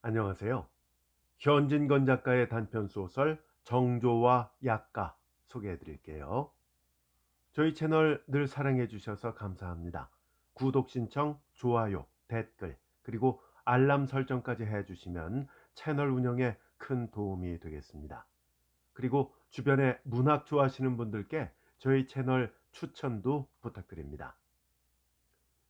안녕하세요. 현진건 작가의 단편 소설 정조와 약가 소개해 드릴게요. 저희 채널 늘 사랑해 주셔서 감사합니다. 구독 신청, 좋아요, 댓글, 그리고 알람 설정까지 해 주시면 채널 운영에 큰 도움이 되겠습니다. 그리고 주변에 문학 좋아하시는 분들께 저희 채널 추천도 부탁드립니다.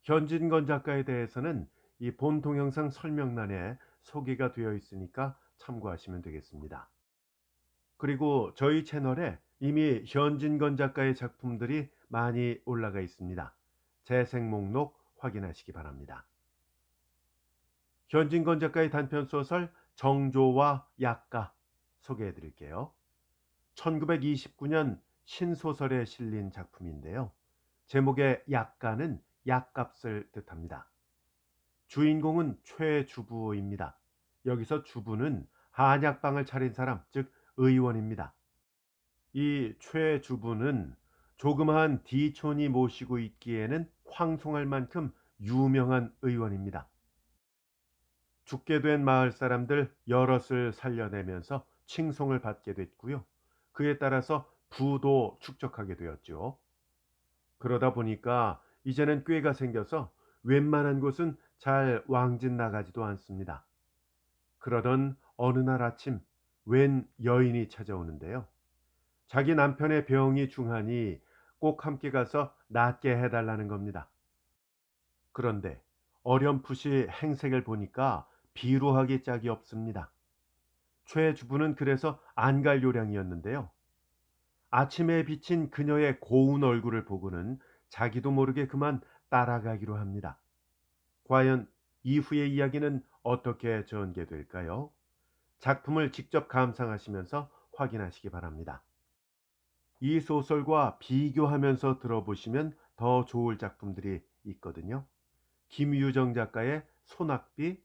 현진건 작가에 대해서는 이 본 동영상 설명란에 소개가 되어 있으니까 참고하시면 되겠습니다. 그리고 저희 채널에 이미 현진건 작가의 작품들이 많이 올라가 있습니다. 재생 목록 확인하시기 바랍니다. 현진건 작가의 단편 소설 정조와 약가 소개해 드릴게요. 1929년 신소설에 실린 작품인데요. 제목의 약가는 약값을 뜻합니다. 주인공은 최주부입니다. 여기서 주부는 한약방을 차린 사람, 즉 의원입니다. 이 최주부는 조그마한 디촌이 모시고 있기에는 황송할 만큼 유명한 의원입니다. 죽게 된 마을 사람들 여럿을 살려내면서 칭송을 받게 됐고요. 그에 따라서 부도 축적하게 되었죠. 그러다 보니까 이제는 꾀가 생겨서 웬만한 곳은 잘 왕진 나가지도 않습니다. 그러던 어느 날 아침 웬 여인이 찾아오는데요. 자기 남편의 병이 중하니 꼭 함께 가서 낫게 해달라는 겁니다. 그런데 어렴풋이 행색을 보니까 비루하기 짝이 없습니다. 최 주부는 그래서 안 갈 요량이었는데요. 아침에 비친 그녀의 고운 얼굴을 보고는 자기도 모르게 그만 따라가기로 합니다. 과연 이후의 이야기는 어떻게 전개될까요? 작품을 직접 감상하시면서 확인하시기 바랍니다. 이 소설과 비교하면서 들어보시면 더 좋을 작품들이 있거든요. 김유정 작가의 소낙비,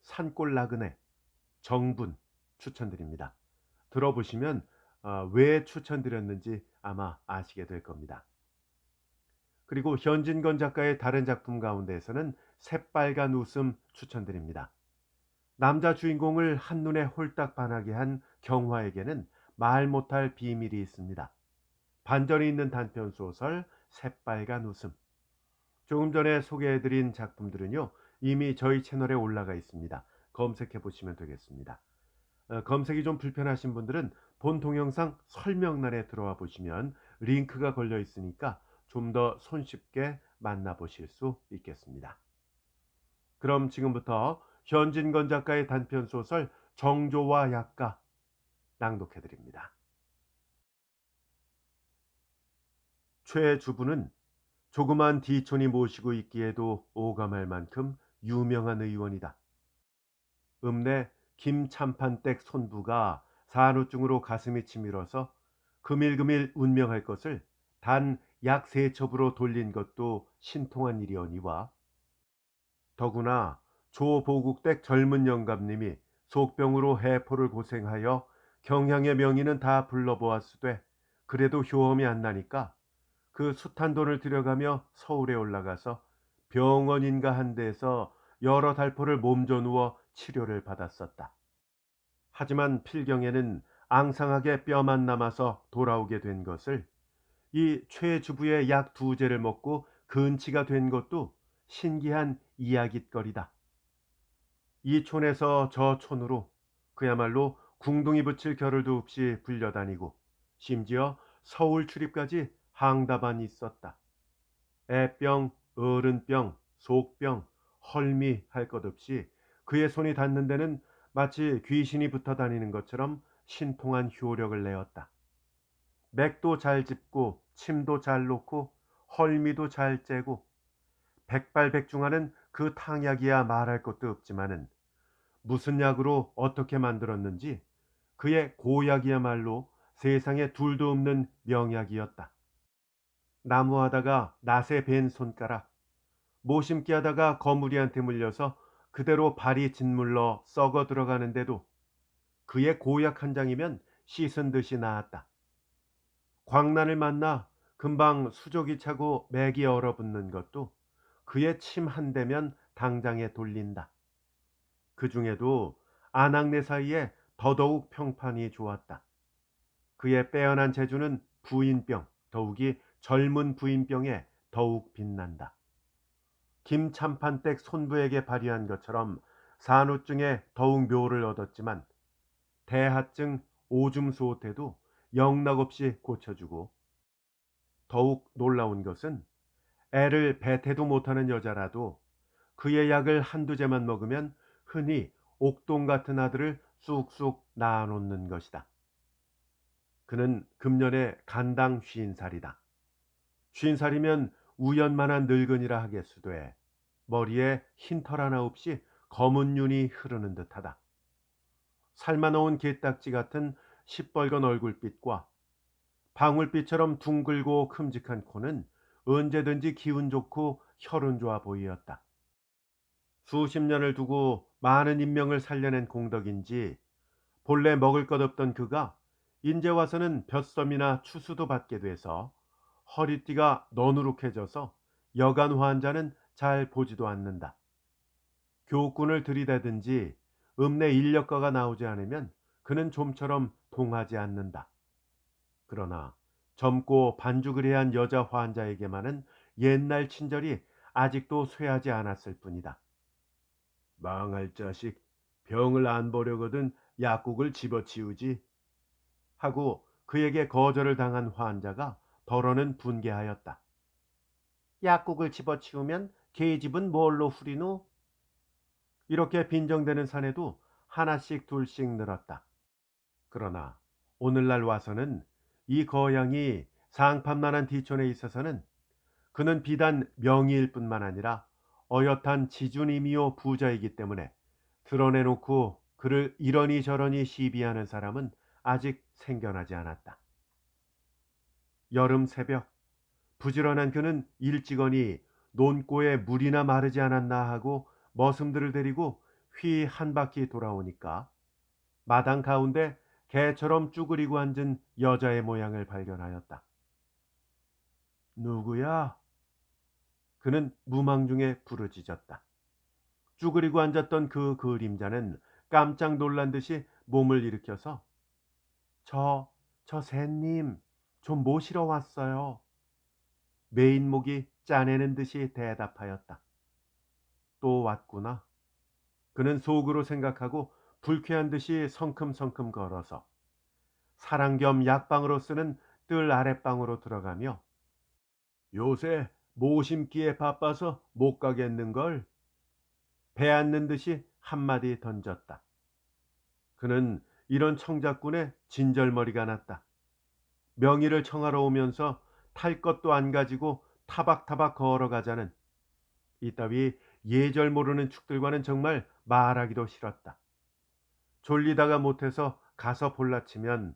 산골 나그네, 정분 추천드립니다. 들어보시면 왜 추천드렸는지 아마 아시게 될 겁니다. 그리고 현진건 작가의 다른 작품 가운데에서는 새빨간 웃음 추천드립니다. 남자 주인공을 한눈에 홀딱 반하게 한 경화에게는 말 못할 비밀이 있습니다. 반전이 있는 단편 소설 새빨간 웃음. 조금 전에 소개해드린 작품들은요, 이미 저희 채널에 올라가 있습니다. 검색해 보시면 되겠습니다. 검색이 좀 불편하신 분들은 본 동영상 설명란에 들어와 보시면 링크가 걸려 있으니까 좀 더 손쉽게 만나보실 수 있겠습니다. 그럼 지금부터 현진건 작가의 단편 소설 정조와 약가 낭독해 드립니다. 최 주부는 조그만 디촌이 모시고 있기에도 오감할 만큼 유명한 의원이다. 읍내 김참판댁 손부가 산후증으로 가슴이 치밀어서 금일금일 운명할 것을 단 약 세 첩으로 돌린 것도 신통한 일이오니와 더구나 조보국댁 젊은 영감님이 속병으로 해포를 고생하여 경향의 명의는 다 불러보았으되 그래도 효험이 안 나니까 그 숱한 돈을 들여가며 서울에 올라가서 병원인가 한 데에서 여러 달포를 몸져 누워 치료를 받았었다. 하지만 필경에는 앙상하게 뼈만 남아서 돌아오게 된 것을 이 최주부의 약 두제를 먹고 근치가 된 것도 신기한 이야깃거리다. 이 촌에서 저 촌으로 그야말로 궁둥이 붙일 겨를도 없이 불려다니고 심지어 서울 출입까지 항다반이 있었다. 애병, 어른병, 속병, 헐미 할 것 없이 그의 손이 닿는 데는 마치 귀신이 붙어 다니는 것처럼 신통한 효력을 내었다. 맥도 잘 짚고 침도 잘 놓고 헐미도 잘 째고 백발백중하는 그 탕약이야 말할 것도 없지만은 무슨 약으로 어떻게 만들었는지 그의 고약이야말로 세상에 둘도 없는 명약이었다. 나무하다가 낫에 벤 손가락, 모심기 하다가 거무리한테 물려서 그대로 발이 짓물러 썩어 들어가는데도 그의 고약 한 장이면 씻은 듯이 나았다. 광난을 만나 금방 수족이 차고 맥이 얼어붙는 것도 그의 침 한 대면 당장에 돌린다. 그 중에도 아낙네 사이에 더더욱 평판이 좋았다. 그의 빼어난 재주는 부인병, 더욱이 젊은 부인병에 더욱 빛난다. 김참판댁 손부에게 발휘한 것처럼 산후증에 더욱 묘를 얻었지만 대하증, 오줌 수호태도 영락없이 고쳐주고, 더욱 놀라운 것은 애를 뱉지도 못하는 여자라도 그의 약을 한두 재만 먹으면 흔히 옥동 같은 아들을 쑥쑥 낳아놓는 것이다. 그는 금년에 간당 50살이다. 50살이면 우연만한 늙은이라 하겠수되 머리에 흰털 하나 없이 검은 윤이 흐르는 듯하다. 삶아놓은 게딱지 같은 시뻘건 얼굴빛과 방울빛처럼 둥글고 큼직한 코는 언제든지 기운 좋고 혈흔 좋아 보이었다. 수십 년을 두고 많은 인명을 살려낸 공덕인지 본래 먹을 것 없던 그가 인제 와서는 볕섬이나 추수도 받게 돼서 허리띠가 너누룩해져서 여간 환자는 잘 보지도 않는다. 교훈을 들이대든지 읍내 인력거가 나오지 않으면 그는 좀처럼 동하지 않는다. 그러나 젊고 반죽의레한 여자 환자에게만은 옛날 친절이 아직도 쇠하지 않았을 뿐이다. 망할 자식, 병을 안 보려거든 약국을 집어치우지 하고 그에게 거절을 당한 환자가 덜어는 분개하였다. 약국을 집어치우면 계집은 뭘로 후리노? 이렇게 빈정대는 사내도 하나씩 둘씩 늘었다. 그러나 오늘날 와서는 이 거양이 상판만한 뒤촌에 있어서는 그는 비단 명의일 뿐만 아니라 어엿한 지주님이요 부자이기 때문에 드러내놓고 그를 이러니 저러니 시비하는 사람은 아직 생겨나지 않았다. 여름 새벽 부지런한 그는 일찍거니 논고에 물이나 마르지 않았나 하고 머슴들을 데리고 휘 한 바퀴 돌아오니까 마당 가운데 개처럼 쭈그리고 앉은 여자의 모양을 발견하였다. 누구야? 그는 무망 중에 부르짖었다. 쭈그리고 앉았던 그 그림자는 깜짝 놀란 듯이 몸을 일으켜서 저 새님 좀 모시러 왔어요. 메인목이 짜내는 듯이 대답하였다. 또 왔구나. 그는 속으로 생각하고 불쾌한 듯이 성큼성큼 걸어서 사랑 겸 약방으로 쓰는 뜰 아랫방으로 들어가며 요새 모심기에 바빠서 못 가겠는걸. 배 앓는 듯이 한마디 던졌다. 그는 이런 청자꾼의 진절머리가 났다. 명의를 청하러 오면서 탈 것도 안 가지고 타박타박 걸어가자는 이따위 예절 모르는 축들과는 정말 말하기도 싫었다. 졸리다가 못해서 가서 볼라치면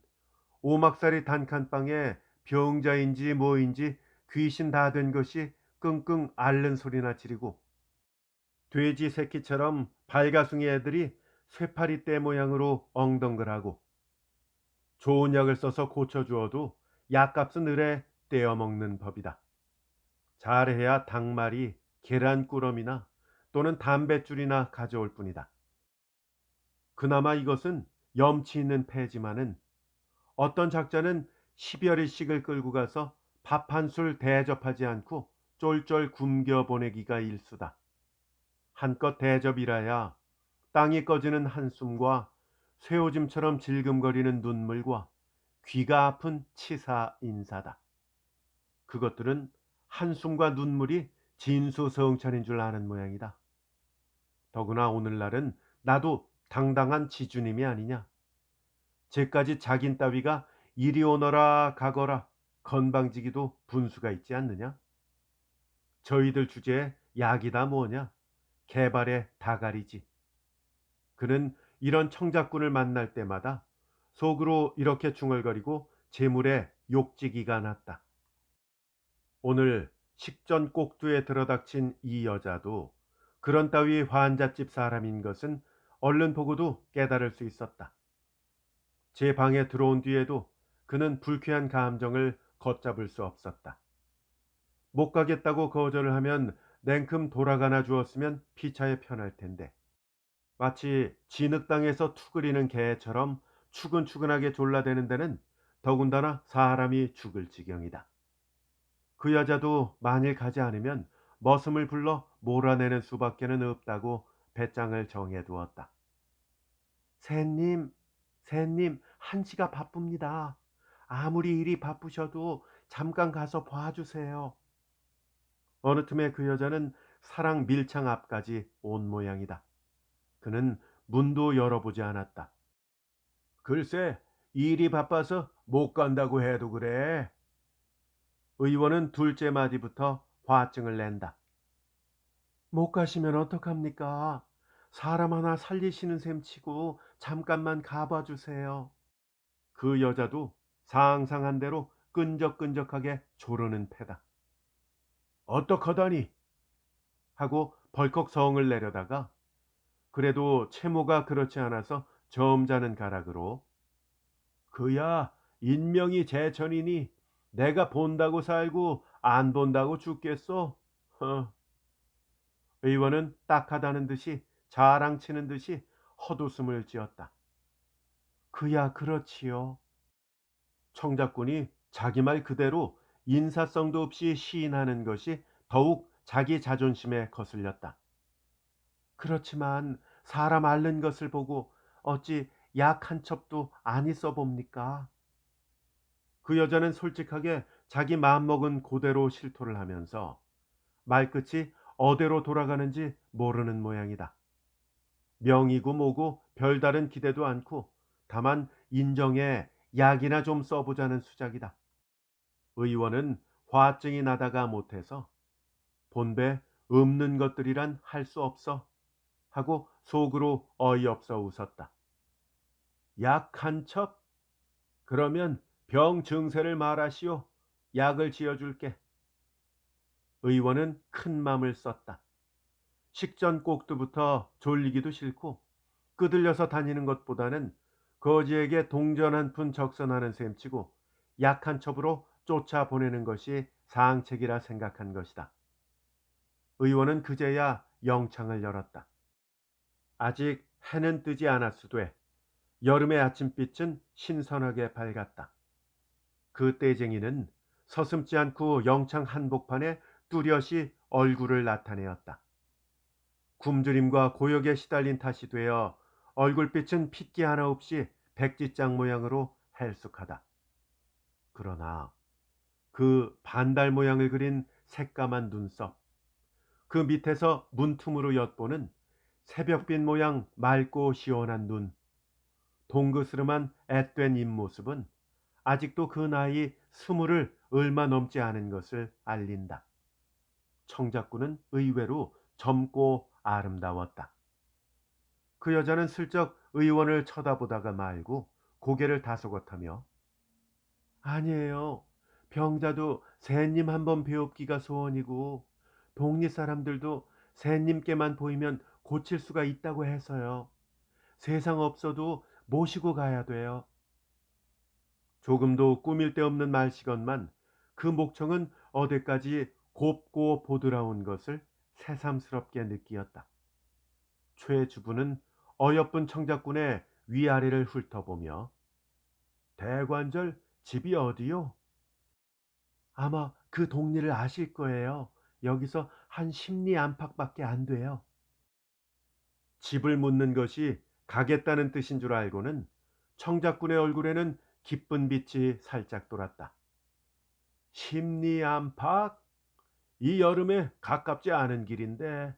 오막살이 단칸방에 병자인지 뭐인지 귀신 다 된 것이 끙끙 앓는 소리나 지르고 돼지 새끼처럼 발가숭이 애들이 쇠파리 떼 모양으로 엉덩글하고 좋은 약을 써서 고쳐주어도 약값은 을에 떼어먹는 법이다. 잘해야 닭말이 계란꾸러미나 또는 담뱃줄이나 가져올 뿐이다. 그나마 이것은 염치 있는 패지만은 어떤 작자는 10여리씩을 끌고 가서 밥 한 술 대접하지 않고 쫄쫄 굶겨 보내기가 일수다. 한껏 대접이라야 땅이 꺼지는 한숨과 쇠오줌처럼 질금거리는 눈물과 귀가 아픈 치사 인사다. 그것들은 한숨과 눈물이 진수성찬인 줄 아는 모양이다. 더구나 오늘날은 나도 당당한 지주님이 아니냐. 쟤까지 자긴 따위가 이리 오너라 가거라 건방지기도 분수가 있지 않느냐. 저희들 주제에 약이다 뭐냐. 개발의 다가리지. 그는 이런 청자꾼을 만날 때마다 속으로 이렇게 중얼거리고 재물에 욕지기가 났다. 오늘 식전 꼭두에 들어닥친 이 여자도 그런 따위 환잣집 사람인 것은 얼른 보고도 깨달을 수 있었다. 제 방에 들어온 뒤에도 그는 불쾌한 감정을 걷잡을 수 없었다. 못 가겠다고 거절을 하면 냉큼 돌아가나 주었으면 피차에 편할 텐데 마치 진흙땅에서 투그리는 개처럼 추근추근하게 졸라대는 데는 더군다나 사람이 죽을 지경이다. 그 여자도 만일 가지 않으면 머슴을 불러 몰아내는 수밖에는 없다고 배짱을 정해두었다. 새님, 새님, 한시가 바쁩니다. 아무리 일이 바쁘셔도 잠깐 가서 봐주세요. 어느 틈에 그 여자는 사랑 밀창 앞까지 온 모양이다. 그는 문도 열어보지 않았다. 글쎄, 일이 바빠서 못 간다고 해도 그래. 의원은 둘째 마디부터 화증을 낸다. 못 가시면 어떡합니까? 사람 하나 살리시는 셈 치고 잠깐만 가봐 주세요. 그 여자도 상상한 대로 끈적끈적하게 조르는 패다. 어떡하다니? 하고 벌컥 성을 내려다가 그래도 채모가 그렇지 않아서 점잖은 가락으로 그야 인명이 제천이니 내가 본다고 살고 안 본다고 죽겠어. 허. 의원은 딱하다는 듯이 자랑치는 듯이 헛웃음을 지었다. 그야 그렇지요. 청작꾼이 자기 말 그대로 인사성도 없이 시인하는 것이 더욱 자기 자존심에 거슬렸다. 그렇지만 사람 앓는 것을 보고 어찌 약 한 첩도 안 있어 봅니까? 그 여자는 솔직하게 자기 마음먹은 고대로 실토를 하면서 말끝이 어디로 돌아가는지 모르는 모양이다. 명이고 뭐고 별다른 기대도 않고 다만 인정에 약이나 좀 써보자는 수작이다. 의원은 화증이 나다가 못해서 본배 없는 것들이란 할 수 없어 하고 속으로 어이없어 웃었다. 약 한 첩? 그러면 병 증세를 말하시오. 약을 지어줄게. 의원은 큰 맘을 썼다. 식전 꼭두부터 졸리기도 싫고 끄들려서 다니는 것보다는 거지에게 동전 한 푼 적선하는 셈치고 약한 첩으로 쫓아보내는 것이 상책이라 생각한 것이다. 의원은 그제야 영창을 열었다. 아직 해는 뜨지 않았으되 여름의 아침빛은 신선하게 밝았다. 그 떼쟁이는 서슴지 않고 영창 한복판에 뚜렷이 얼굴을 나타내었다. 굶주림과 고역에 시달린 탓이 되어 얼굴빛은 핏기 하나 없이 백지장 모양으로 헬쑥하다. 그러나 그 반달 모양을 그린 새까만 눈썹, 그 밑에서 문틈으로 엿보는 새벽빛 모양 맑고 시원한 눈, 동그스름한 앳된 입모습은 아직도 그 나이 20을 얼마 넘지 않은 것을 알린다. 청작꾼은 의외로 젊고 아름다웠다. 그 여자는 슬쩍 의원을 쳐다보다가 말고 고개를 다소곳하며 아니에요. 병자도 새님 한번 배웁기가 소원이고 동리 사람들도 새님께만 보이면 고칠 수가 있다고 해서요. 세상 없어도 모시고 가야 돼요. 조금도 꾸밀 데 없는 말시건만 그 목청은 어디까지 곱고 보드라운 것을 새삼스럽게 느끼었다. 최 주부는 어여쁜 청작꾼의 위아래를 훑어보며 대관절 집이 어디요? 아마 그 동리를 아실 거예요. 여기서 한 10리 안팎밖에 안 돼요. 집을 묻는 것이 가겠다는 뜻인 줄 알고는 청작꾼의 얼굴에는 기쁜 빛이 살짝 돌았다. 10리 안팎? 이 여름에 가깝지 않은 길인데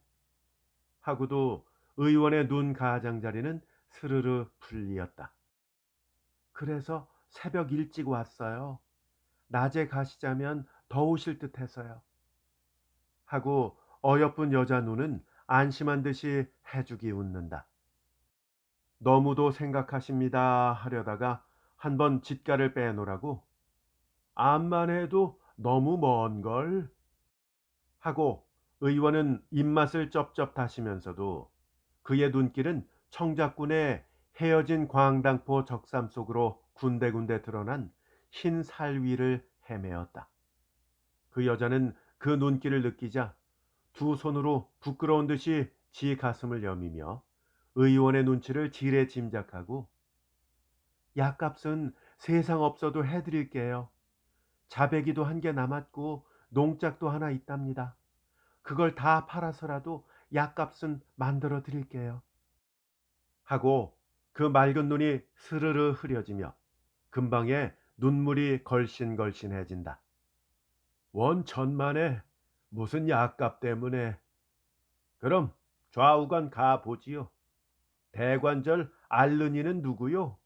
하고도 의원의 눈 가장자리는 스르르 풀리었다. 그래서 새벽 일찍 왔어요. 낮에 가시자면 더우실 듯해서요. 하고 어여쁜 여자 눈은 안심한 듯이 해주기 웃는다. 너무도 생각하십니다 하려다가 한번 짓가를 빼놓으라고 암만 해도 너무 먼걸 하고 의원은 입맛을 쩝쩝 다시면서도 그의 눈길은 청작꾼의 헤어진 광당포 적삼 속으로 군데군데 드러난 흰 살 위를 헤매었다. 그 여자는 그 눈길을 느끼자 두 손으로 부끄러운 듯이 지 가슴을 여미며 의원의 눈치를 지레 짐작하고 약값은 세상 없어도 해드릴게요. 자배기도 한 개 남았고 농짝도 하나 있답니다. 그걸 다 팔아서라도 약값은 만들어 드릴게요. 하고 그 맑은 눈이 스르르 흐려지며 금방에 눈물이 걸신걸신해진다. 원 천만에 무슨 약값 때문에. 그럼 좌우간 가보지요. 대관절 알른이는 누구요?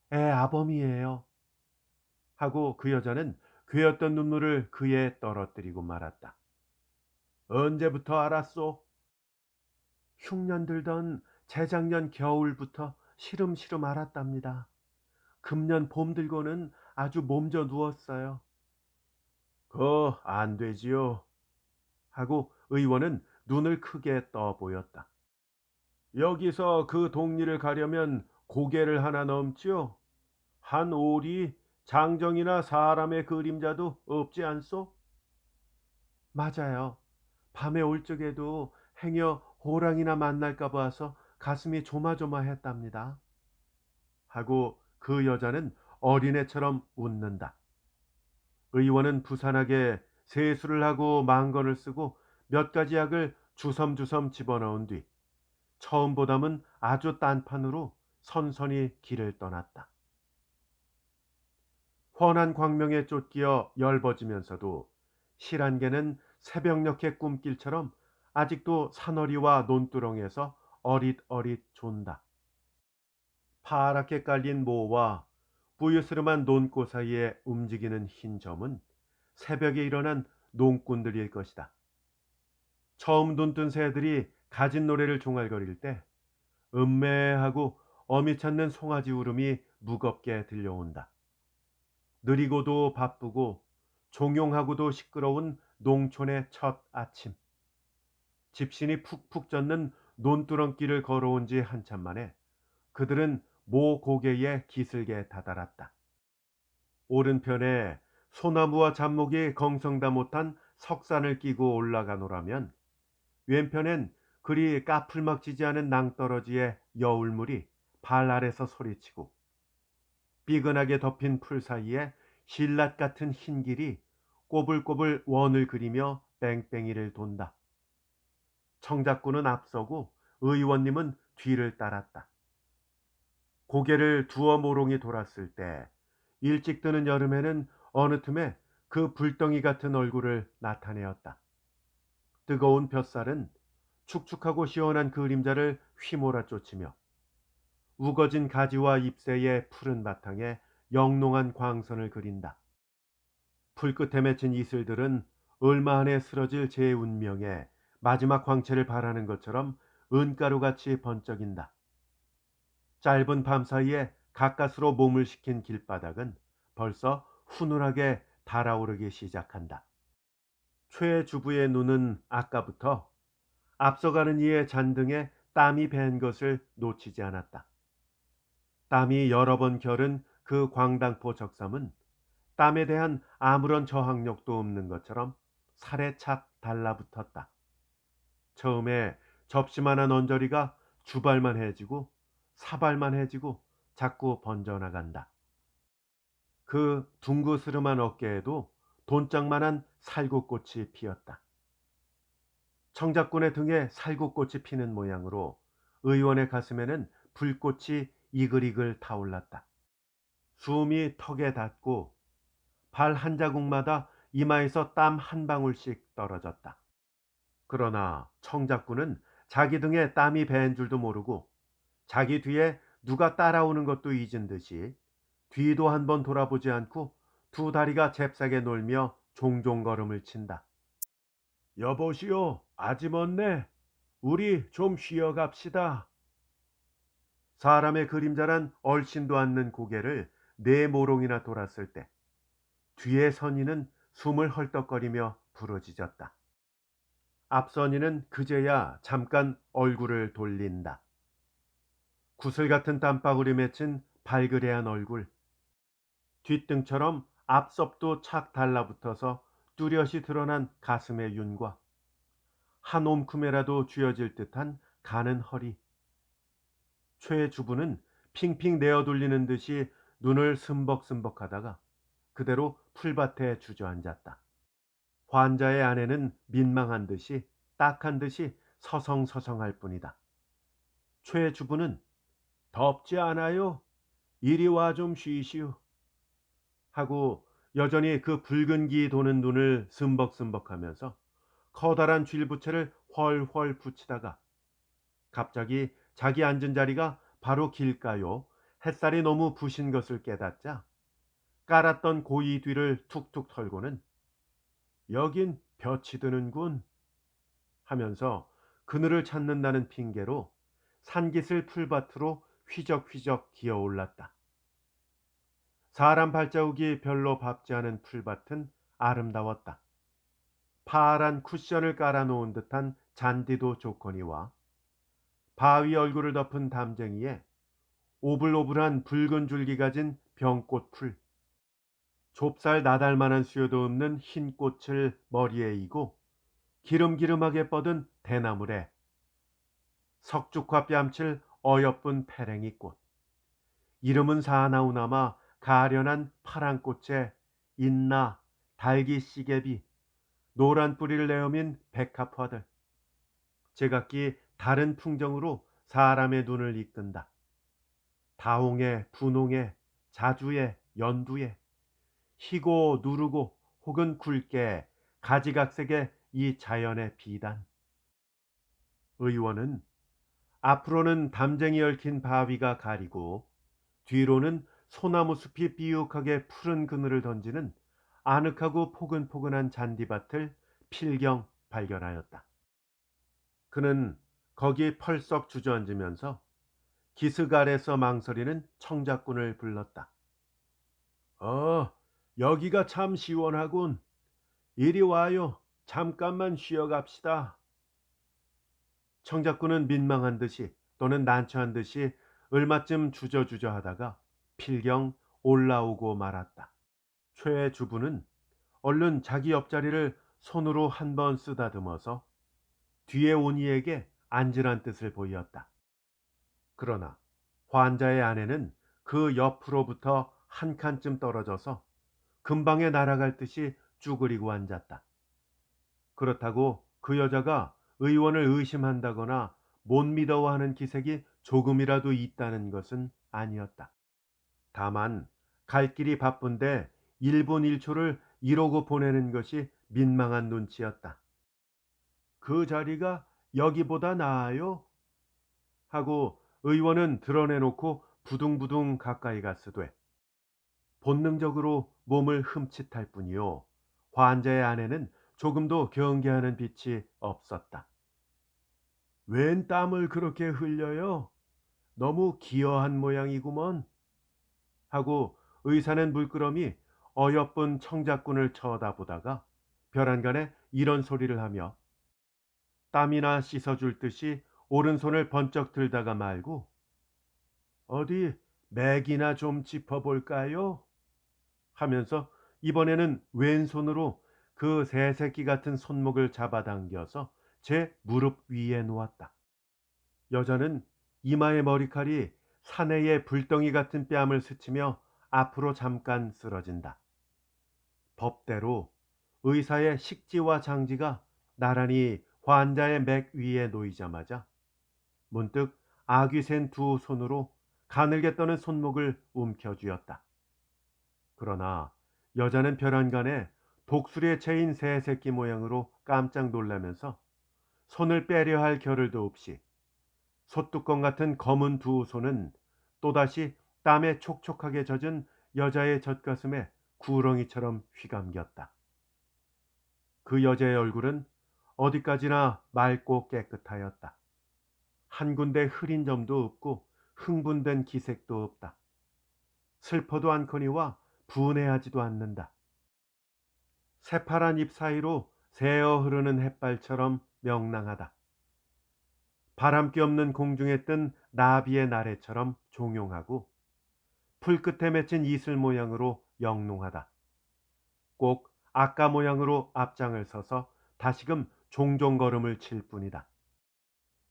아범이에요. 하고 그 여자는 괴었던 눈물을 그에 떨어뜨리고 말았다. 언제부터 알았소? 흉년 들던 재작년 겨울부터 시름시름 알았답니다. 금년 봄 들고는 아주 몸져 누웠어요. 안 되지요. 하고 의원은 눈을 크게 떠 보였다. 여기서 그 동리를 가려면 고개를 하나 넘지요. 한 오리, 장정이나 사람의 그림자도 없지 않소? 맞아요. 밤에 올 적에도 행여 호랑이나 만날까 봐서 가슴이 조마조마했답니다. 하고 그 여자는 어린애처럼 웃는다. 의원은 부산하게 세수를 하고 망건을 쓰고 몇 가지 약을 주섬주섬 집어넣은 뒤 처음보다는 아주 딴판으로 선선히 길을 떠났다. 환한 광명에 쫓기어 열버지면서도 실안개는 새벽녘의 꿈길처럼 아직도 산허리와 논두렁에서 어릿어릿 존다. 파랗게 깔린 모와 부유스름한 논꽃 사이에 움직이는 흰 점은 새벽에 일어난 농꾼들일 것이다. 처음 눈 뜬 새들이 가진 노래를 종알거릴 때 음매하고 어미 찾는 송아지 울음이 무겁게 들려온다. 느리고도 바쁘고 종용하고도 시끄러운 농촌의 첫 아침. 집신이 푹푹 젖는 논두렁길을 걸어온 지 한참 만에 그들은 모 고개에 기슭에 다다랐다. 오른편에 소나무와 잡목이 경성다 못한 석산을 끼고 올라가노라면 왼편엔 그리 까풀막지지 않은 낭떠러지의 여울물이 발 아래서 소리치고 삐근하게 덮인 풀 사이에 실랏 같은 흰 길이 꼬불꼬불 원을 그리며 뺑뺑이를 돈다. 청작꾼은 앞서고 의원님은 뒤를 따랐다. 고개를 두어 모롱이 돌았을 때 일찍 드는 여름에는 어느 틈에 그 불덩이 같은 얼굴을 나타내었다. 뜨거운 볕살은 축축하고 시원한 그림자를 휘몰아 쫓으며 우거진 가지와 잎새의 푸른 바탕에 영롱한 광선을 그린다. 풀끝에 맺힌 이슬들은 얼마 안에 쓰러질 제 운명에 마지막 광채를 바라는 것처럼 은가루같이 번쩍인다. 짧은 밤 사이에 가까스로 몸을 식힌 길바닥은 벌써 훈훈하게 달아오르기 시작한다. 최 주부의 눈은 아까부터 앞서가는 이의 잔등에 땀이 밴 것을 놓치지 않았다. 땀이 여러 번 결은 그 광당포 적삼은 땀에 대한 아무런 저항력도 없는 것처럼 살에 착 달라붙었다. 처음에 접시만한 언저리가 주발만 해지고 사발만 해지고 자꾸 번져나간다. 그 둥그스름한 어깨에도 돈짝만한 살구꽃이 피었다. 청작꾼의 등에 살구꽃이 피는 모양으로 의원의 가슴에는 불꽃이 이글이글 타올랐다. 숨이 턱에 닿고 발 한 자국마다 이마에서 땀 한 방울씩 떨어졌다. 그러나 청작꾼은 자기 등에 땀이 밴 줄도 모르고 자기 뒤에 누가 따라오는 것도 잊은 듯이 뒤도 한번 돌아보지 않고 두 다리가 잽싸게 놀며 종종 걸음을 친다. 여보시오, 아지먼네. 우리 좀 쉬어 갑시다. 사람의 그림자란 얼씬도 않는 고개를 네 모롱이나 돌았을 때 뒤에 선인은 숨을 헐떡거리며 부러지졌다. 앞선이는 그제야 잠깐 얼굴을 돌린다. 구슬 같은 땀방울이 맺힌 발그레한 얼굴, 뒷등처럼 앞섭도 착 달라붙어서 뚜렷이 드러난 가슴의 윤과 한 옴큼에라도 쥐어질 듯한 가는 허리, 최 주부는 핑핑 내어 돌리는 듯이 눈을 숨벅숨벅하다가 그대로 풀밭에 주저앉았다. 환자의 아내는 민망한 듯이 딱한 듯이 서성서성할 뿐이다. 최 주부는 덥지 않아요? 이리 와 좀 쉬시오. 하고 여전히 그 붉은 기 도는 눈을 숨벅숨벅하면서 커다란 쥘부채를 훨훨 붙이다가 갑자기 자기 앉은 자리가 바로 길가요. 햇살이 너무 부신 것을 깨닫자 깔았던 고이 뒤를 툭툭 털고는 여긴 볕이 드는군 하면서 그늘을 찾는다는 핑계로 산깃을 풀밭으로 휘적휘적 기어올랐다. 사람 발자국이 별로 밟지 않은 풀밭은 아름다웠다. 파란 쿠션을 깔아놓은 듯한 잔디도 좋거니와 바위 얼굴을 덮은 담쟁이에 오불오불한 붉은 줄기 가진 병꽃풀, 좁쌀 나달만한 수요도 없는 흰 꽃을 머리에 이고 기름기름하게 뻗은 대나무래, 석죽과 뺨칠 어여쁜 페랭이꽃, 이름은 사나우나마 가련한 파란 꽃에 인나, 달기시개비, 노란 뿌리를 내어민 백합화들, 제각기 다른 풍정으로 사람의 눈을 이끈다. 다홍에, 분홍에, 자주에, 연두에, 희고 누르고 혹은 굵게 가지각색의 이 자연의 비단. 의원은 앞으로는 담쟁이 얽힌 바위가 가리고 뒤로는 소나무 숲이 비옥하게 푸른 그늘을 던지는 아늑하고 포근포근한 잔디밭을 필경 발견하였다. 그는 거기 펄썩 주저앉으면서 기슭 아래서 망설이는 청작꾼을 불렀다. 여기가 참 시원하군. 이리 와요. 잠깐만 쉬어갑시다. 청작꾼은 민망한 듯이 또는 난처한 듯이 얼마쯤 주저주저 하다가 필경 올라오고 말았다. 최 주부는 얼른 자기 옆자리를 손으로 한 번 쓰다듬어서 뒤에 온 이에게 앉으란 뜻을 보였다. 그러나 환자의 아내는 그 옆으로부터 한 칸쯤 떨어져서 금방에 날아갈 듯이 쭈그리고 앉았다. 그렇다고 그 여자가 의원을 의심한다거나 못 믿어하는 기색이 조금이라도 있다는 것은 아니었다. 다만 갈 길이 바쁜데 1분 1초를 이러고 보내는 것이 민망한 눈치였다. 그 자리가 여기보다 나아요? 하고 의원은 드러내놓고 부둥부둥 가까이 갔으되 본능적으로 몸을 흠칫할 뿐이요. 환자의 아내는 조금도 경계하는 빛이 없었다. 웬 땀을 그렇게 흘려요? 너무 기어한 모양이구먼. 하고 의사는 물끄러미 어여쁜 청작꾼을 쳐다보다가 벼랑간에 이런 소리를 하며 땀이나 씻어줄 듯이 오른손을 번쩍 들다가 말고 어디 맥이나 좀 짚어볼까요? 하면서 이번에는 왼손으로 그 새새끼 같은 손목을 잡아당겨서 제 무릎 위에 놓았다. 여자는 이마의 머리칼이 사내의 불덩이 같은 뺨을 스치며 앞으로 잠깐 쓰러진다. 법대로 의사의 식지와 장지가 나란히 환자의 맥 위에 놓이자마자 문득 아귀 센 두 손으로 가늘게 떠는 손목을 움켜쥐었다. 그러나 여자는 벼랑간에 독수리에 채인 새 새끼 모양으로 깜짝 놀라면서 손을 빼려 할 겨를도 없이 솥뚜껑 같은 검은 두 손은 또다시 땀에 촉촉하게 젖은 여자의 젖가슴에 구렁이처럼 휘감겼다. 그 여자의 얼굴은 어디까지나 맑고 깨끗하였다. 한 군데 흐린 점도 없고 흥분된 기색도 없다. 슬퍼도 않거니와 분해하지도 않는다. 새파란 잎 사이로 새어 흐르는 햇발처럼 명랑하다. 바람기 없는 공중에 뜬 나비의 나래처럼 종용하고 풀끝에 맺힌 이슬 모양으로 영롱하다. 꼭 아까 모양으로 앞장을 서서 다시금 종종 걸음을 칠 뿐이다.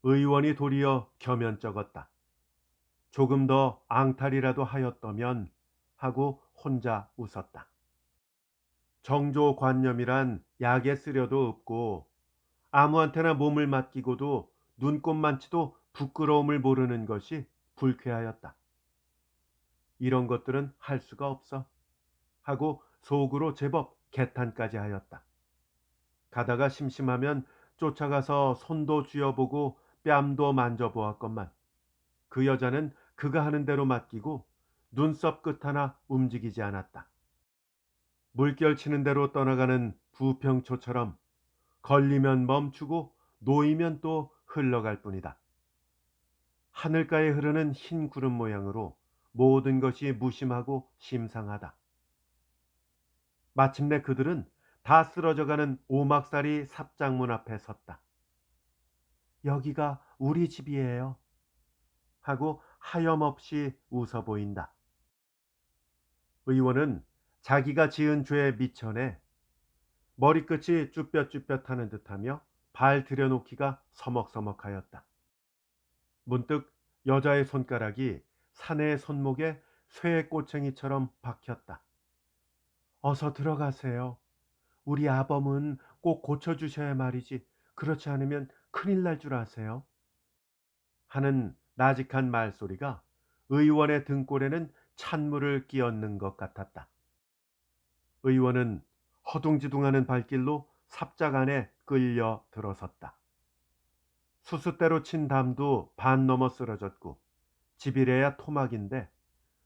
의원이 도리어 겸연쩍었다. 조금 더 앙탈이라도 하였더면 하고 혼자 웃었다. 정조관념이란 약에 쓰려도 없고 아무한테나 몸을 맡기고도 눈꼽만치도 부끄러움을 모르는 것이 불쾌하였다. 이런 것들은 할 수가 없어 하고 속으로 제법 개탄까지 하였다. 가다가 심심하면 쫓아가서 손도 쥐어보고 뺨도 만져보았건만 그 여자는 그가 하는 대로 맡기고 눈썹 끝 하나 움직이지 않았다. 물결 치는 대로 떠나가는 부평초처럼 걸리면 멈추고 놓이면 또 흘러갈 뿐이다. 하늘가에 흐르는 흰 구름 모양으로 모든 것이 무심하고 심상하다. 마침내 그들은 다 쓰러져가는 오막살이 삽장문 앞에 섰다. 여기가 우리 집이에요. 하고 하염없이 웃어 보인다. 의원은 자기가 지은 죄에 미천해 머리끝이 쭈뼛쭈뼛하는 듯하며 발 들여놓기가 서먹서먹하였다. 문득 여자의 손가락이 사내의 손목에 쇠의 꼬챙이처럼 박혔다. 어서 들어가세요. 우리 아범은 꼭 고쳐주셔야 말이지. 그렇지 않으면 큰일 날 줄 아세요. 하는 나직한 말소리가 의원의 등골에는 찬물을 끼얹는 것 같았다. 의원은 허둥지둥하는 발길로 삽작 안에 끌려 들어섰다. 수숫대로 친 담도 반 넘어 쓰러졌고 집이래야 토막인데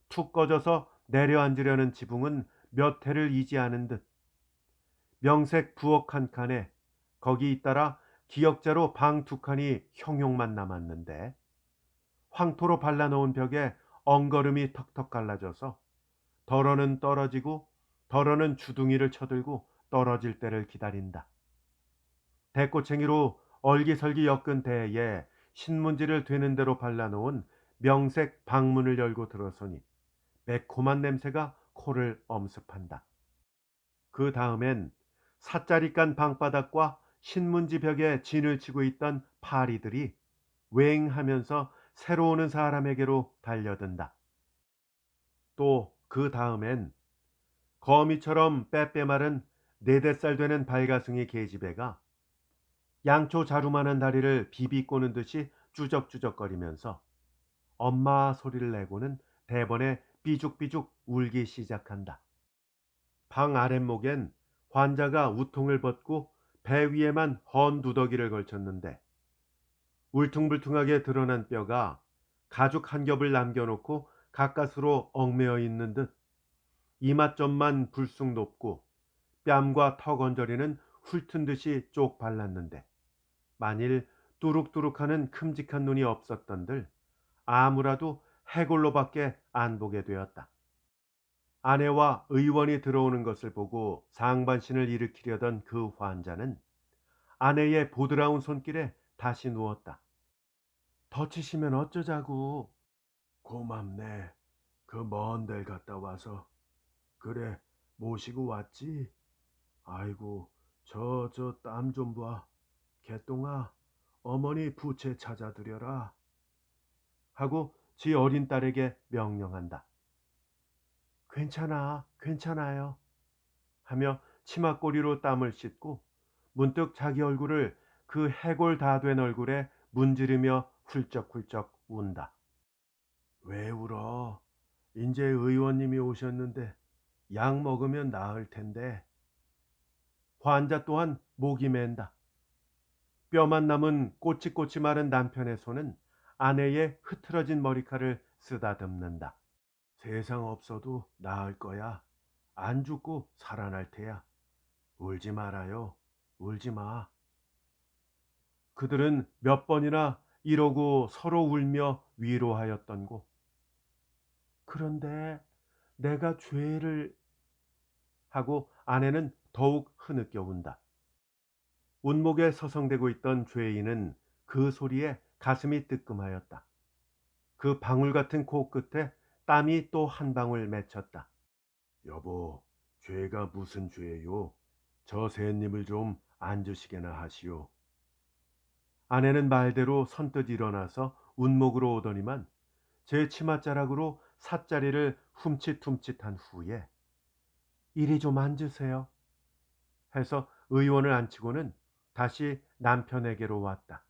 툭 꺼져서 내려앉으려는 지붕은 몇 해를 이지 않은 듯 명색 부엌 한 칸에 거기 잇따라 기역자로 방 두 칸이 형용만 남았는데 황토로 발라놓은 벽에 엉거름이 턱턱 갈라져서 덜어는 떨어지고 덜어는 주둥이를 쳐들고 떨어질 때를 기다린다. 대꼬챙이로 얼기설기 엮은 대에 신문지를 되는 대로 발라놓은 명색 방문을 열고 들어서니 매콤한 냄새가 코를 엄습한다. 그 다음엔 사짜리 깐 방바닥과 신문지 벽에 진을 치고 있던 파리들이 웽하면서 새로 오는 사람에게로 달려든다. 또 그 다음엔 거미처럼 빼빼 마른 4~5살 되는 발가숭이 계집애가 양초 자루만한 다리를 비비 꼬는 듯이 쭈적쭈적거리면서 엄마 소리를 내고는 대번에 삐죽삐죽 울기 시작한다. 방 아랫목엔 환자가 우통을 벗고 배 위에만 헌 두더기를 걸쳤는데 울퉁불퉁하게 드러난 뼈가 가죽 한 겹을 남겨놓고 가까스로 얽매여 있는 듯 이맛점만 불쑥 높고 뺨과 턱 언저리는 훑은 듯이 쪽 발랐는데 만일 뚜룩뚜룩하는 큼직한 눈이 없었던들 아무라도 해골로밖에 안 보게 되었다. 아내와 의원이 들어오는 것을 보고 상반신을 일으키려던 그 환자는 아내의 보드라운 손길에 다시 누웠다. 다치시면 어쩌자고. 고맙네. 그 먼 데 갔다 와서. 그래, 모시고 왔지. 아이고, 저 땀 좀 봐. 개똥아, 어머니 부채 찾아드려라. 하고 지 어린 딸에게 명령한다. 괜찮아, 괜찮아요. 하며 치마꼬리로 땀을 씻고 문득 자기 얼굴을 그 해골 다 된 얼굴에 문지르며 훌쩍훌쩍 운다. 왜 울어? 인제 의원님이 오셨는데 약 먹으면 나을 텐데. 환자 또한 목이 맨다. 뼈만 남은 꼬치꼬치 마른 남편의 손은 아내의 흐트러진 머리칼을 쓰다듬는다. 세상 없어도 나을 거야. 안 죽고 살아날 테야. 울지 말아요. 울지 마. 그들은 몇 번이나 이러고 서로 울며 위로하였던고. 그런데 내가 죄를 하고 아내는 더욱 흐느껴 운다. 운목에 서성대고 있던 죄인은 그 소리에 가슴이 뜨끔하였다. 그 방울 같은 코끝에 땀이 또 한 방울 맺혔다. 여보, 죄가 무슨 죄요? 저 샌님을 좀 앉으시게나 하시오. 아내는 말대로 선뜻 일어나서 운목으로 오더니만 제 치맛자락으로 삿자리를 훔칫훔칫한 후에 이리 좀 앉으세요 해서 의원을 앉히고는 다시 남편에게로 왔다.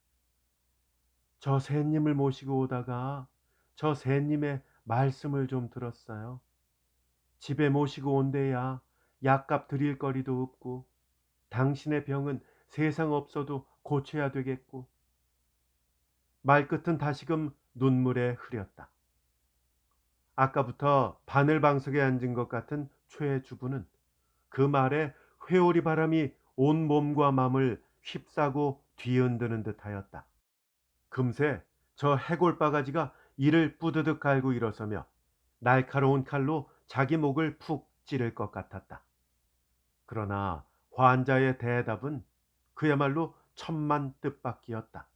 저 새님을 모시고 오다가 저 새님의 말씀을 좀 들었어요. 집에 모시고 온 데야 약값 드릴 거리도 없고 당신의 병은 세상 없어도 고쳐야 되겠고 말끝은 다시금 눈물에 흐렸다. 아까부터 바늘방석에 앉은 것 같은 최 주부는 그 말에 회오리 바람이 온 몸과 맘을 휩싸고 뒤흔드는 듯하였다. 금세 저 해골바가지가 이를 뿌드득 갈고 일어서며 날카로운 칼로 자기 목을 푹 찌를 것 같았다. 그러나 환자의 대답은 그야말로 천만 뜻밖이었다.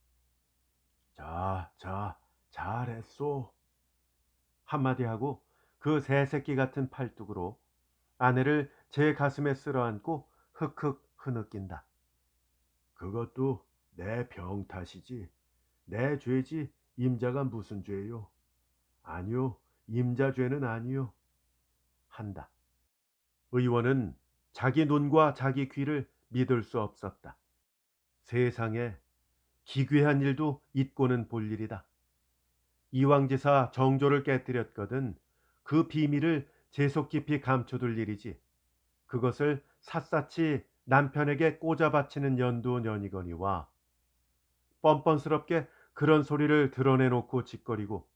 자, 잘했소. 한마디 하고 그 새새끼 같은 팔뚝으로 아내를 제 가슴에 쓸어안고 흑흑 흐느낀다. 그것도 내 병 탓이지. 내 죄지 임자가 무슨 죄요? 아니요, 임자 죄는 아니요. 한다. 의원은 자기 눈과 자기 귀를 믿을 수 없었다. 세상에 기괴한 일도 있고는 볼 일이다. 이왕지사 정조를 깨뜨렸거든 그 비밀을 재속 깊이 감춰둘 일이지. 그것을 샅샅이 남편에게 꽂아 바치는 연도 년이거니와 뻔뻔스럽게 그런 소리를 드러내놓고 짓거리고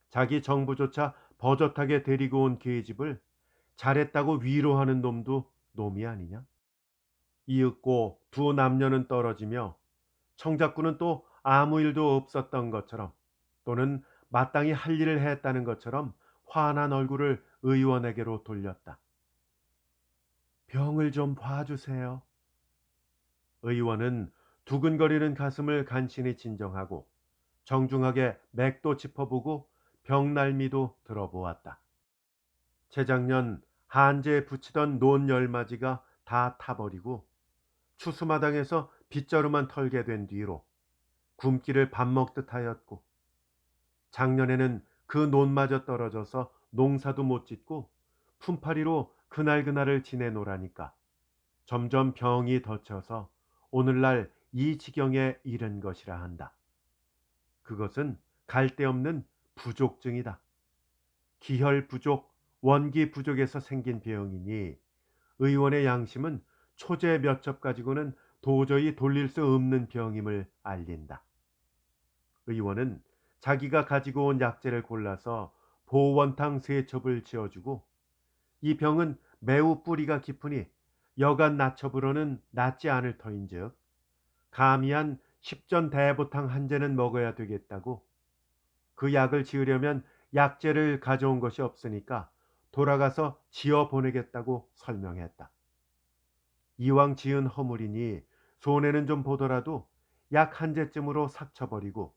자기 정부조차 버젓하게 데리고 온 계집을 잘했다고 위로하는 놈도 놈이 아니냐? 이윽고 두 남녀는 떨어지며 청작꾼은 또 아무 일도 없었던 것처럼 또는 마땅히 할 일을 했다는 것처럼 환한 얼굴을 의원에게로 돌렸다. 병을 좀 봐주세요. 의원은 두근거리는 가슴을 간신히 진정하고 정중하게 맥도 짚어보고 병날미도 들어보았다. 재작년 한재에 붙이던 논 열마지가 다 타버리고 추수마당에서 빗자루만 털게 된 뒤로 굶기를 밥 먹듯 하였고 작년에는 그 논마저 떨어져서 농사도 못 짓고 품팔이로 그날그날을 지내노라니까 점점 병이 덧쳐서 오늘날 이 지경에 이른 것이라 한다. 그것은 갈데없는 부족증이다. 기혈 부족, 원기 부족에서 생긴 병이니 의원의 양심은 초제 몇 첩 가지고는 도저히 돌릴 수 없는 병임을 알린다. 의원은 자기가 가지고 온 약재를 골라서 보원탕 세 첩을 지어주고 이 병은 매우 뿌리가 깊으니 여간 나첩으로는 낫지 않을 터인즉 감히 10전 대보탕 한 재는 먹어야 되겠다고 그 약을 지으려면 약재를 가져온 것이 없으니까 돌아가서 지어 보내겠다고 설명했다. 이왕 지은 허물이니 손해는 좀 보더라도 약 한 재쯤으로 삭쳐버리고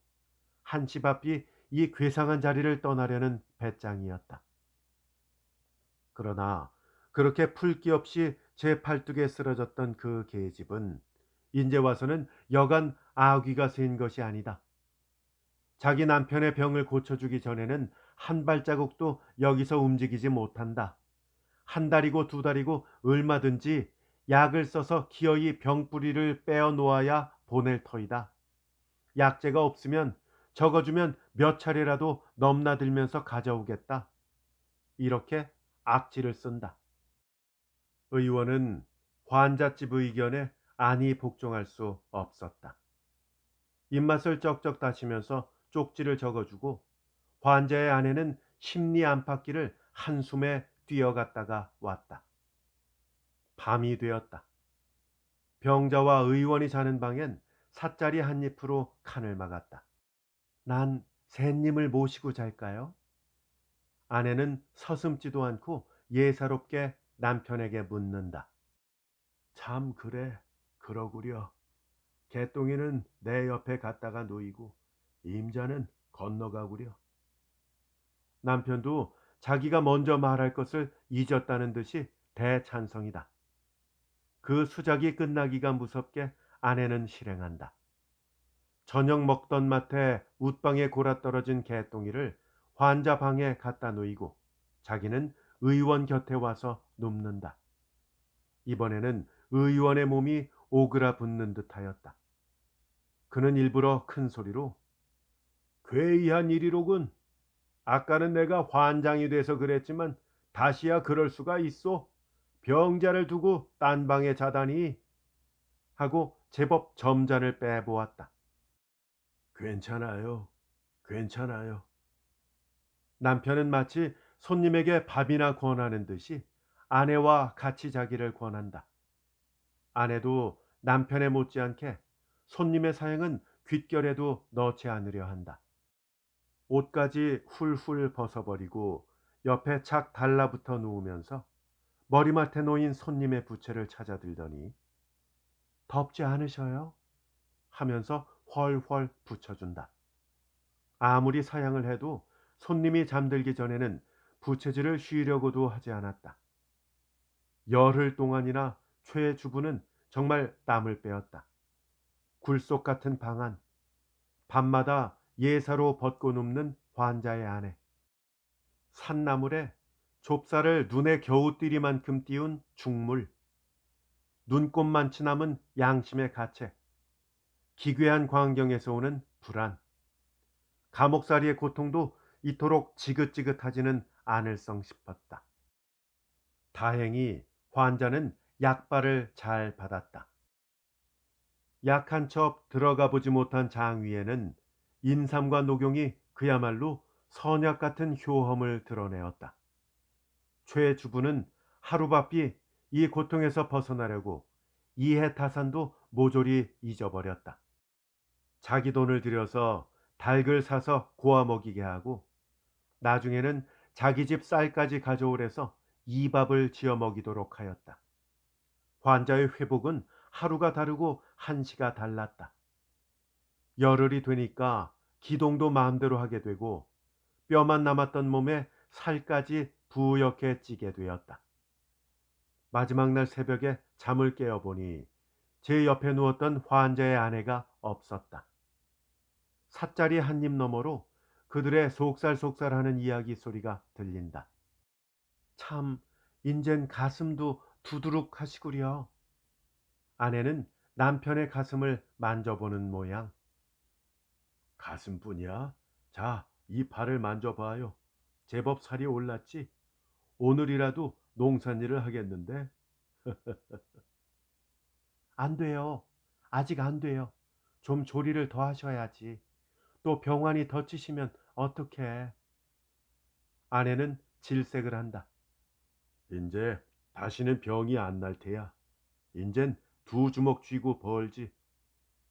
한치 앞이 이 괴상한 자리를 떠나려는 배짱이었다. 그러나 그렇게 풀기 없이 제 팔뚝에 쓰러졌던 그 계집은 인제 와서는 여간 아귀가 센 것이 아니다. 자기 남편의 병을 고쳐주기 전에는 한 발자국도 여기서 움직이지 못한다. 한 달이고 두 달이고 얼마든지 약을 써서 기어이 병뿌리를 빼어 놓아야 보낼 터이다. 약재가 없으면 적어주면 몇 차례라도 넘나들면서 가져오겠다. 이렇게 악지를 쓴다. 의원은 환자집 의견에 안이 복종할 수 없었다. 입맛을 쩍쩍 다시면서 쪽지를 적어주고 환자의 아내는 심리 안팎기를 한숨에 뛰어갔다가 왔다. 밤이 되었다. 병자와 의원이 자는 방엔 삿자리 한 잎으로 칸을 막았다. 난 새님을 모시고 잘까요? 아내는 서슴지도 않고 예사롭게 남편에게 묻는다. 참 그래, 그러구려. 개똥이는 내 옆에 갔다가 놓이고 임자는 건너가구려. 남편도 자기가 먼저 말할 것을 잊었다는 듯이 대찬성이다. 그 수작이 끝나기가 무섭게 아내는 실행한다. 저녁 먹던 마트에 웃방에 골아떨어진 개똥이를 환자 방에 갖다 놓이고 자기는 의원 곁에 와서 눕는다. 이번에는 의원의 몸이 오그라붙는 듯하였다. 그는 일부러 큰 소리로 괴이한 일이로군. 아까는 내가 환장이 돼서 그랬지만 다시야 그럴 수가 있어. 병자를 두고 딴 방에 자다니 하고 제법 점잔을 빼보았다. 괜찮아요. 괜찮아요. 남편은 마치 손님에게 밥이나 권하는 듯이 아내와 같이 자기를 권한다. 아내도 남편에 못지않게 손님의 사양은 귓결에도 넣지 않으려 한다. 옷까지 훌훌 벗어버리고 옆에 착 달라붙어 누우면서 머리맡에 놓인 손님의 부채를 찾아들더니 덥지 않으셔요? 하면서 훨훨 붙여준다. 아무리 사양을 해도 손님이 잠들기 전에는 부채질을 쉬려고도 하지 않았다. 열흘 동안이나 최 주부는 정말 땀을 빼었다. 굴속 같은 방 안, 밤마다 예사로 벗고 눕는 환자의 아내, 산나물에 좁쌀을 눈에 겨우 띄리만큼 띄운 죽물, 눈곱만치 남은 양심의 가책, 기괴한 광경에서 오는 불안, 감옥살이의 고통도 이토록 지긋지긋하지는 않을성 싶었다. 다행히 환자는 약발을 잘 받았다. 약 한 첩 들어가 보지 못한 장 위에는 인삼과 녹용이 그야말로 선약 같은 효험을 드러내었다. 최 주부는 하루바삐 이 고통에서 벗어나려고 이해타산도 모조리 잊어버렸다. 자기 돈을 들여서 닭을 사서 고아 먹이게 하고 나중에는 자기 집 쌀까지 가져오래서 이밥을 지어 먹이도록 하였다. 환자의 회복은 하루가 다르고 한시가 달랐다. 열흘이 되니까 기동도 마음대로 하게 되고 뼈만 남았던 몸에 살까지 부옇게 찌게 되었다. 마지막 날 새벽에 잠을 깨어보니 제 옆에 누웠던 환자의 아내가 없었다. 삿자리 한 입 너머로 그들의 속살속살하는 이야기 소리가 들린다. 참, 인젠 가슴도 두드룩 하시구려. 아내는 남편의 가슴을 만져보는 모양. 가슴뿐이야? 자, 이 팔을 만져봐요. 제법 살이 올랐지? 오늘이라도 농산일을 하겠는데? 안 돼요. 아직 안 돼요. 좀 조리를 더 하셔야지. 또 병환이 더 찌시면 어떡해. 아내는 질색을 한다. 이제 다시는 병이 안 날 테야. 인젠 두 주먹 쥐고 벌지.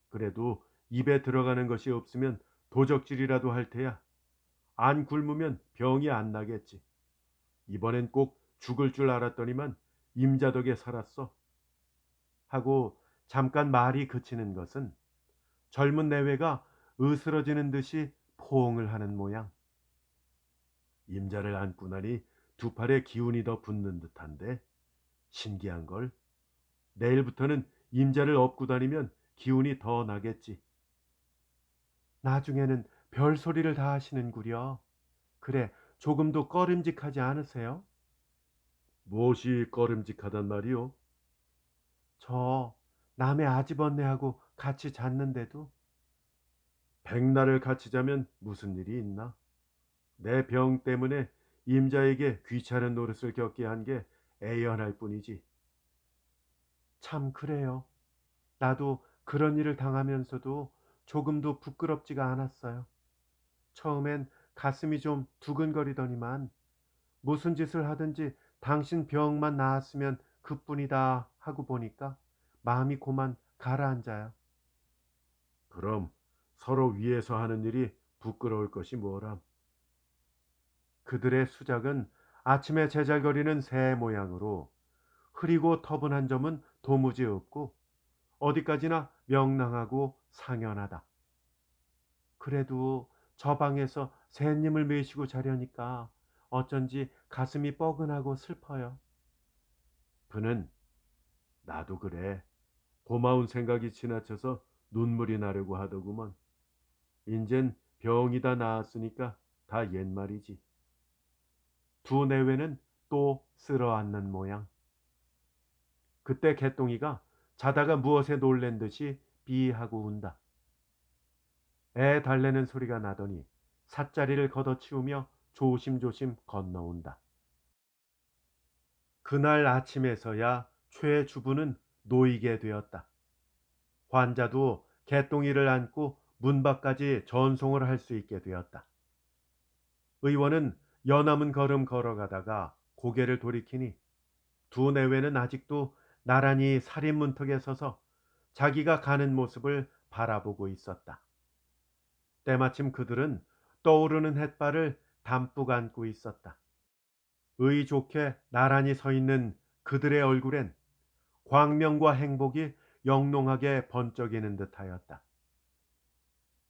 그래도 입에 들어가는 것이 없으면 도적질이라도 할 테야. 안 굶으면 병이 안 나겠지. 이번엔 꼭 죽을 줄 알았더니만 임자 덕에 살았어. 하고 잠깐 말이 그치는 것은 젊은 내외가 으스러지는 듯이 포옹을 하는 모양. 임자를 안고 나니 두 팔에 기운이 더 붙는 듯한데 신기한 걸. 내일부터는 임자를 업고 다니면 기운이 더 나겠지. 나중에는 별소리를 다 하시는구려. 그래, 조금도 꺼림직하지 않으세요? 무엇이 꺼림직하단 말이오? 저 남의 아집언니하고 같이 잤는데도 백날을 같이 자면 무슨 일이 있나? 내 병 때문에 임자에게 귀찮은 노릇을 겪게 한 게 애연할 뿐이지. 참 그래요. 나도 그런 일을 당하면서도 조금도 부끄럽지가 않았어요. 처음엔 가슴이 좀 두근거리더니만 무슨 짓을 하든지 당신 병만 나았으면 그뿐이다 하고 보니까 마음이 고만 가라앉아요. 그럼 서로 위해서 하는 일이 부끄러울 것이 뭐람. 그들의 수작은 아침에 제잘거리는 새 모양으로 흐리고 터분한 점은 도무지 없고 어디까지나 명랑하고 상연하다. 그래도 저 방에서 새님을 메시고 자려니까 어쩐지 가슴이 뻐근하고 슬퍼요. 그는 나도 그래. 고마운 생각이 지나쳐서 눈물이 나려고 하더구먼. 인젠 병이 다 나았으니까 다 옛말이지. 두 내외는 또 쓸어앉는 모양. 그때 개똥이가 자다가 무엇에 놀란 듯이 비하고 운다. 애 달래는 소리가 나더니 삿자리를 걷어치우며 조심조심 건너온다. 그날 아침에서야 최 주부는 놓이게 되었다. 환자도 개똥이를 안고 문 밖까지 전송을 할 수 있게 되었다. 의원은 여남은 걸음 걸어가다가 고개를 돌이키니 두 내외는 아직도 나란히 살인 문턱에 서서 자기가 가는 모습을 바라보고 있었다. 때마침 그들은 떠오르는 햇발을 담뿍 안고 있었다. 의 좋게 나란히 서 있는 그들의 얼굴엔 광명과 행복이 영롱하게 번쩍이는 듯하였다.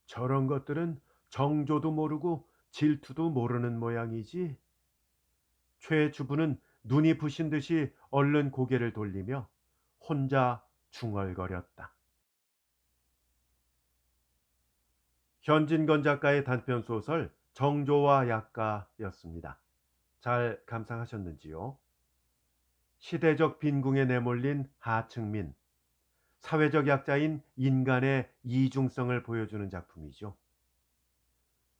저런 것들은 정조도 모르고 질투도 모르는 모양이지. 최 주부는 눈이 부신 듯이 얼른 고개를 돌리며 혼자 중얼거렸다. 현진건 작가의 단편 소설 정조와 약가였습니다. 잘 감상하셨는지요? 시대적 빈궁에 내몰린 하층민, 사회적 약자인 인간의 이중성을 보여주는 작품이죠.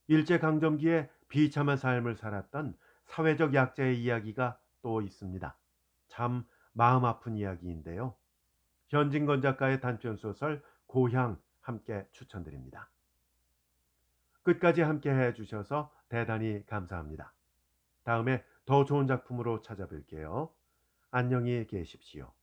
일제강점기에 비참한 삶을 살았던 사회적 약자의 이야기가 또 있습니다. 참 마음 아픈 이야기인데요. 현진건 작가의 단편소설 고향 함께 추천드립니다. 끝까지 함께 해주셔서 대단히 감사합니다. 다음에 더 좋은 작품으로 찾아뵐게요. 안녕히 계십시오.